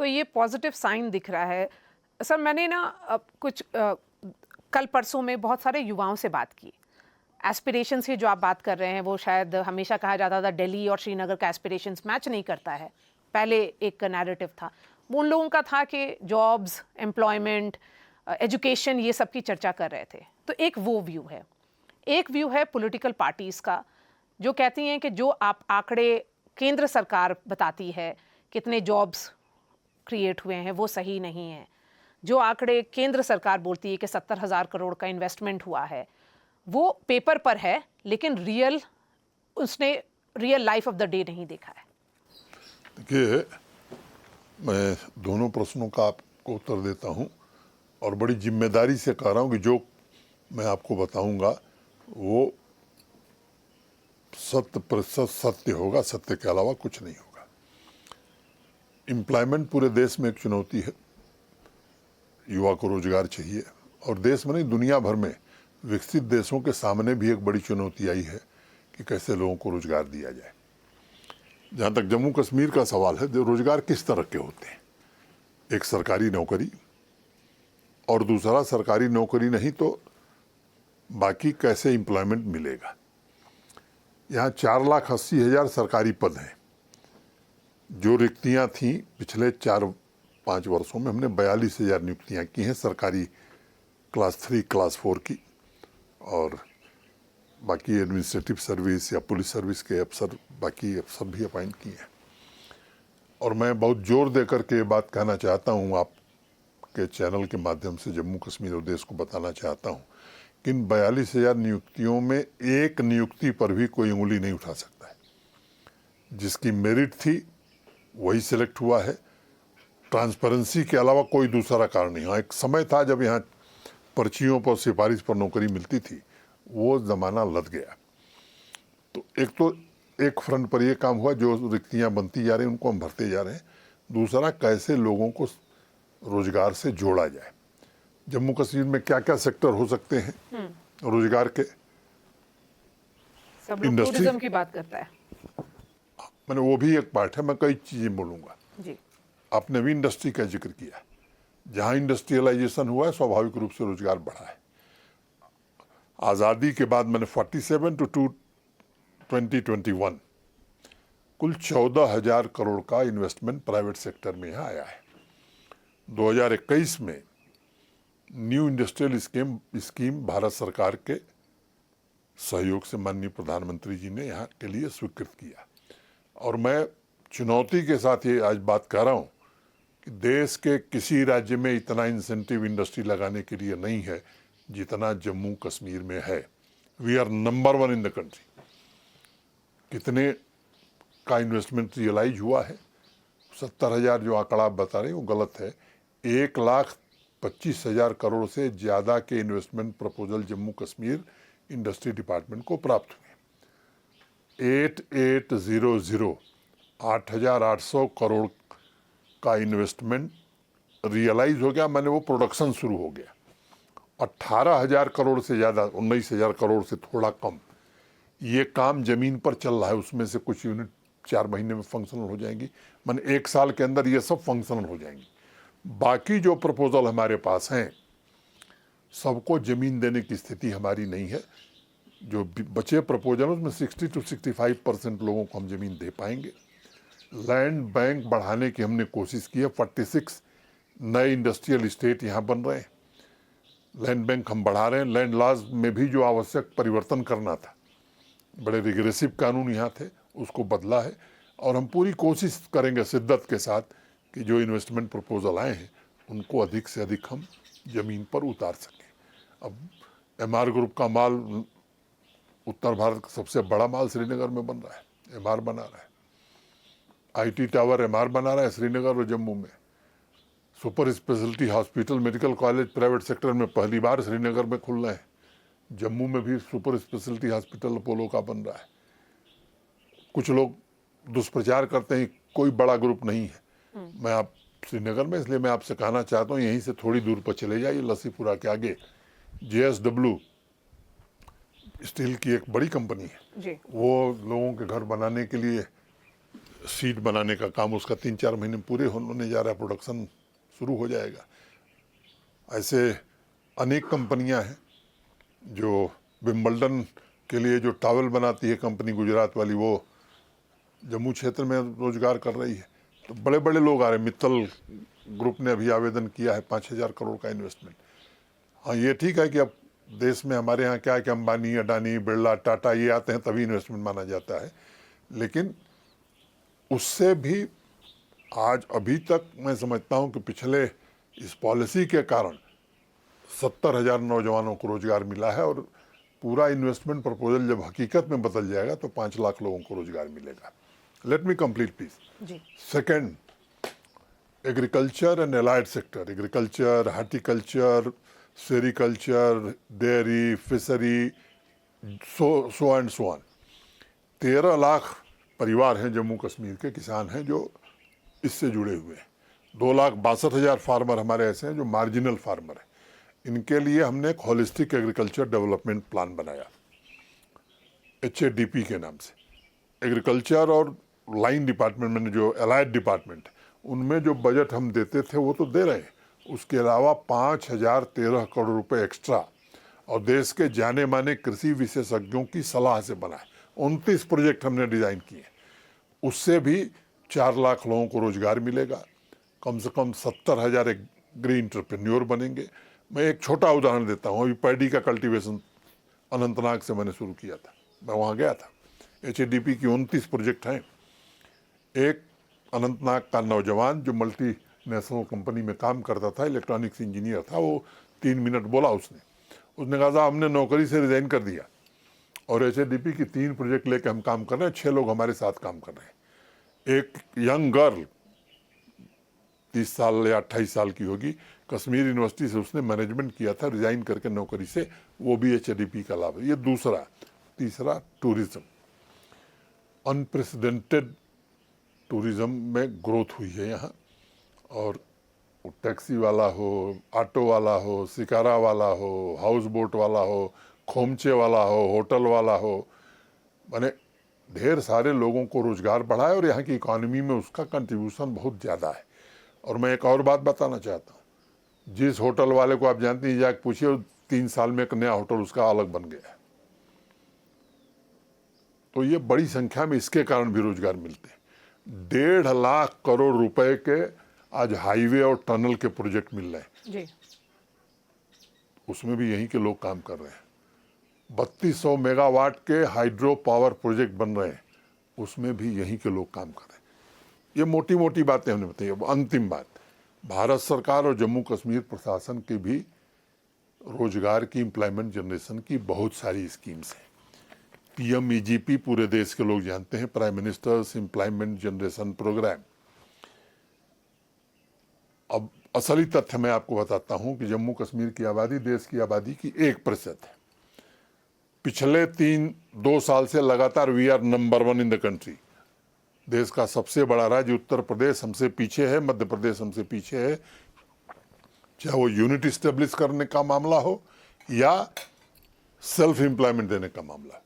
तो ये positive sign दिख रहा है। सर मैंने ना कल परसों में बहुत सारे युवाओं से बात की। एस्पिरेशंस की जो आप बात कर रहे हैं वो शायद हमेशा कहा जाता था दिल्ली और श्रीनगर का एस्पिरेशंस मैच नहीं करता है, पहले एक नैरेटिव था। उन लोगों का था कि जॉब्स, एम्प्लॉयमेंट, एजुकेशन, ये सब की चर्चा कर रहे थे। तो एक वो व्यू है। एक व्यू है पॉलिटिकल पार्टीज़ का जो कहती हैं कि जो आप आंकड़े केंद्र सरकार बताती है कितने जॉब्स क्रिएट हुए हैं वो सही नहीं है। जो आंकड़े केंद्र सरकार बोलती है कि 70,000 करोड़ का इन्वेस्टमेंट हुआ है वो पेपर पर है, लेकिन उसने real life of the day नहीं देखा है। देखिए, मैं दोनों प्रश्नों का आपको उत्तर देता हूं और बड़ी जिम्मेदारी से कह रहा हूं कि जो मैं आपको बताऊंगा वो 100% सत्य होगा, सत्य के अलावा कुछ नहीं होगा। एम्प्लॉयमेंट पूरे देश में एक चुनौती है। युवा को रोजगार चाहिए और देश में नहीं दुनिया भर में विकसित देशों के सामने भी एक बड़ी चुनौती आई है कि कैसे लोगों को रोजगार दिया जाए। जहाँ तक जम्मू कश्मीर का सवाल है, जो रोजगार किस तरह के होते हैं, एक सरकारी नौकरी और दूसरा सरकारी नौकरी नहीं तो बाकी कैसे एम्प्लॉयमेंट मिलेगा। यहाँ 4,80,000 सरकारी पद हैं। जो रिक्तियाँ थीं पिछले 4-5 वर्षों में हमने 42,000 नियुक्तियाँ की हैं सरकारी क्लास 3, क्लास 4 की, और बाकी एडमिनिस्ट्रेटिव सर्विस या पुलिस सर्विस के अफसर, बाकी अफसर भी अपॉइंट किए हैं। और मैं बहुत जोर दे करके ये बात कहना चाहता हूँ, आपके चैनल के माध्यम से जम्मू कश्मीर और देश को बताना चाहता हूँ कि इन 42,000 नियुक्तियों में एक नियुक्ति पर भी कोई उंगली नहीं उठा सकता है। जिसकी मेरिट थी वही सिलेक्ट हुआ है। ट्रांसपेरेंसी के अलावा कोई दूसरा कारण नहीं। हाँ, एक समय था जब यहाँ पर्चियों पर, सिफारिश पर नौकरी मिलती थी, वो ज़माना लद गया। तो एक फ्रंट पर ये काम हुआ, जो रिक्तियाँ बनती जा रही हैं उनको हम भरते जा रहे हैं। दूसरा, कैसे लोगों को रोजगार से जोड़ा जाए। जम्मू कश्मीर में क्या क्या सेक्टर हो सकते हैं रोजगार के? सब लोग टूरिज्म की बात करता है, मैंने वो भी एक पार्ट है, मैं कई चीजें बोलूंगा जी। आपने भी इंडस्ट्री का जिक्र किया। जहां इंडस्ट्रियलाइजेशन हुआ है स्वाभाविक रूप से रोजगार बढ़ा है। आज़ादी के बाद मैंने 47 to 2021 कुल 14,000 करोड़ का इन्वेस्टमेंट प्राइवेट सेक्टर में यहाँ आया है। 2021 में न्यू इंडस्ट्रियल स्कीम भारत सरकार के सहयोग से माननीय प्रधानमंत्री जी ने यहाँ के लिए स्वीकृत किया। और मैं चुनौती के साथ ये आज बात कर रहा हूँ कि देश के किसी राज्य में इतना इंसेंटिव इंडस्ट्री लगाने के लिए नहीं है जितना जम्मू कश्मीर में है। We are number 1 in the country. कितने का इन्वेस्टमेंट रियलाइज हुआ है? 70,000 जो आंकड़ा आप बता रहे हैं वो गलत है। 1,25,000 करोड़ से ज़्यादा के investment proposal Jammu Kashmir industry department को प्राप्त हुए। 8,800 करोड़ का इन्वेस्टमेंट रियलाइज हो गया, मैंने वो प्रोडक्शन शुरू हो गया। 18,000 करोड़ से ज़्यादा, 19,000 करोड़ से थोड़ा कम, ये काम जमीन पर चल रहा है। उसमें से कुछ यूनिट 4 महीने में फंक्शनल हो जाएंगी, मैंने 1 साल के अंदर ये सब फंक्शनल हो जाएंगी। बाकी जो प्रपोजल हमारे पास हैं सबको ज़मीन देने की स्थिति हमारी नहीं है। जो बचे प्रपोजल उसमें 60 to 65% लोगों को हम ज़मीन दे पाएंगे। लैंड बैंक बढ़ाने की हमने कोशिश की है। 46 नए इंडस्ट्रियल इस्टेट यहाँ बन रहे हैं। लैंड बैंक हम बढ़ा रहे हैं। लैंड लॉज में भी जो आवश्यक परिवर्तन करना था, बड़े रिग्रेसिव कानून यहाँ थे, उसको बदला है। और हम पूरी कोशिश करेंगे शिद्दत के साथ कि जो इन्वेस्टमेंट प्रपोजल आए हैं उनको अधिक से अधिक हम ज़मीन पर उतार सकें। अब एमआर ग्रुप का माल, उत्तर भारत का सबसे बड़ा माल श्रीनगर में बन रहा है, एमआर बना रहा है। आईटी टावर एमआर बना रहा है श्रीनगर और जम्मू में। Super speciality hospital, medical college private sector में पहली बार श्रीनगर में खुल रहे हैं। जम्मू में भी सुपर स्पेशलिटी हॉस्पिटल अपोलो का बन रहा है। कुछ लोग दुष्प्रचार करते हैं कोई बड़ा ग्रुप नहीं है। मैं आप श्रीनगर में, इसलिए मैं आपसे कहना चाहता हूँ यहीं से थोड़ी दूर पर चले जाइए, लसीपुरा के आगे JSW स्टील की एक बड़ी कंपनी है जी। वो लोगों के घर बनाने के लिए सीट बनाने का काम उसका 3-4 महीने पूरे होने जा रहा है, प्रोडक्शन शुरू हो जाएगा। ऐसे अनेक कंपनियां हैं जो विम्बलडन के लिए जो टॉवल बनाती है कंपनी गुजरात वाली, वो जम्मू क्षेत्र में रोजगार कर रही है। तो बड़े बड़े लोग आ रहे हैं। मित्तल ग्रुप ने अभी आवेदन किया है 5,000 करोड़ का इन्वेस्टमेंट। हाँ, ये ठीक है कि अब देश में हमारे यहाँ क्या है कि अंबानी, अडानी, बिरला, टाटा ये आते हैं तभी इन्वेस्टमेंट माना जाता है, लेकिन उससे भी आज अभी तक मैं समझता हूँ कि पिछले इस पॉलिसी के कारण 70,000 नौजवानों को रोजगार मिला है, और पूरा इन्वेस्टमेंट प्रपोजल जब हकीकत में बदल जाएगा तो 5 लाख लोगों को रोजगार मिलेगा। Let me complete please. Second, agriculture and allied sector, agriculture, horticulture, sericulture, dairy, fishery, so and so on. 13 lakh परिवार हैं जम्मू कश्मीर के, किसान हैं जो इससे जुड़े हुए हैं। 2,62,000 फार्मर हमारे ऐसे हैं जो मार्जिनल फार्मर हैं। इनके लिए हमने एक होलिस्टिक एग्रीकल्चर डेवलपमेंट प्लान बनाया HADP के नाम से। एग्रीकल्चर और लाइन डिपार्टमेंट में जो एलाइड डिपार्टमेंट, उनमें जो बजट हम देते थे वो तो दे रहे हैं, उसके अलावा 5,013 करोड़ रुपए एक्स्ट्रा और देश के जाने माने कृषि विशेषज्ञों की सलाह से बनाए 29 प्रोजेक्ट हमने डिजाइन किए। उससे भी 4 लाख लोगों को रोजगार मिलेगा, कम से कम 70,000 एग्री एंटरप्रेन्योर बनेंगे। मैं एक छोटा उदाहरण देता हूँ। अभी पैडी का कल्टीवेशन अनंतनाग से मैंने शुरू किया था, मैं वहाँ गया था। HADP की 29 प्रोजेक्ट हैं। एक अनंतनाग का नौजवान जो मल्टी नेशनल कंपनी में काम करता था, इलेक्ट्रॉनिक्स इंजीनियर था, वो 3 मिनट बोला उसने कहा था हमने नौकरी से रिजाइन कर दिया और HADP की 3 प्रोजेक्ट लेके हम काम कर रहे हैं, 6 लोग हमारे साथ काम कर रहे हैं। एक यंग गर्ल 30 साल या 28 साल की होगी, कश्मीर यूनिवर्सिटी से उसने मैनेजमेंट किया था, रिजाइन करके नौकरी से, वो भी HADP का लाभ है। ये दूसरा। तीसरा, टूरिज्म। अनप्रेसिडेंटेड टूरिज्म में ग्रोथ हुई है यहाँ, और वो टैक्सी वाला हो, ऑटो वाला हो, शिकारा वाला हो, हाउस बोट वाला हो, खोमचे वाला हो, होटल वाला हो, माने ढेर सारे लोगों को रोजगार बढ़ा है और यहाँ की इकॉनमी में उसका कंट्रीब्यूशन बहुत ज़्यादा है। और मैं एक और बात बताना चाहता हूँ, जिस होटल वाले को आप जानते हैं, जाके पूछिए, 3 साल में एक नया होटल उसका अलग बन गया है। तो ये बड़ी संख्या में इसके कारण भी रोजगार मिलते हैं। 1.5 लाख करोड़ रुपए के आज हाईवे और टनल के प्रोजेक्ट मिल रहे हैं जी। उसमें भी यहीं के लोग काम कर रहे हैं। 3200 मेगावाट के हाइड्रो पावर प्रोजेक्ट बन रहे हैं, उसमें भी यहीं के लोग काम कर रहे हैं। ये मोटी मोटी बातें हमने बताई। अब अंतिम बात, भारत सरकार और जम्मू कश्मीर प्रशासन की भी रोजगार की, एम्प्लॉयमेंट जनरेशन की बहुत सारी स्कीम्स हैं। PMEGP पूरे देश के लोग जानते हैं, prime ministers employment generation programme. अब असली तथ्य मैं आपको बताता हूं कि जम्मू कश्मीर की आबादी देश की आबादी की 1% है। पिछले 2 साल से लगातार we are number 1 in the country. देश का सबसे बड़ा राज्य उत्तर प्रदेश हमसे पीछे है, मध्य प्रदेश हमसे पीछे है, चाहे वो यूनिट स्टेब्लिश करने का मामला हो या सेल्फ एम्प्लॉयमेंट देने का मामला।